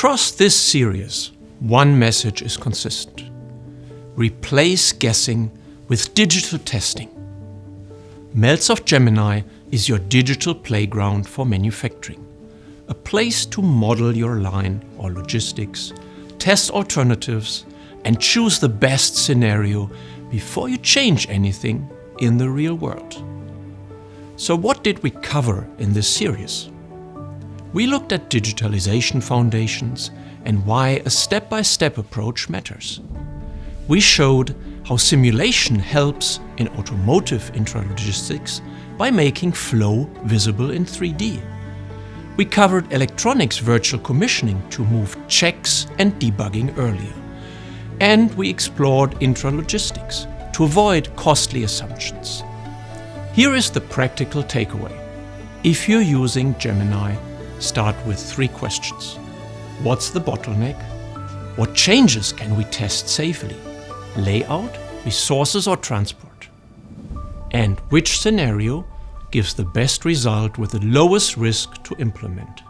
Across this series, one message is consistent. Replace guessing with digital testing. MelSoft Gemini is your digital playground for manufacturing, a place to model your line or logistics, test alternatives, and choose the best scenario before you change anything in the real world. So what did we cover in this series? We looked at digitalization foundations and why a step-by-step approach matters. We showed how simulation helps in automotive intralogistics by making flow visible in 3D. We covered electronics virtual commissioning to move checks and debugging earlier. And we explored intralogistics to avoid costly assumptions. Here is the practical takeaway. If you're using Gemini, start with 3 questions. What's the bottleneck? What changes can we test safely? Layout, resources or transport? And which scenario gives the best result with the lowest risk to implement?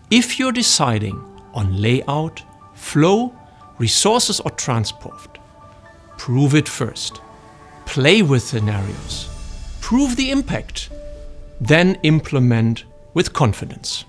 If you're deciding on layout, flow, resources or transport, prove it first. Play with scenarios. Prove the impact. Then implement with confidence.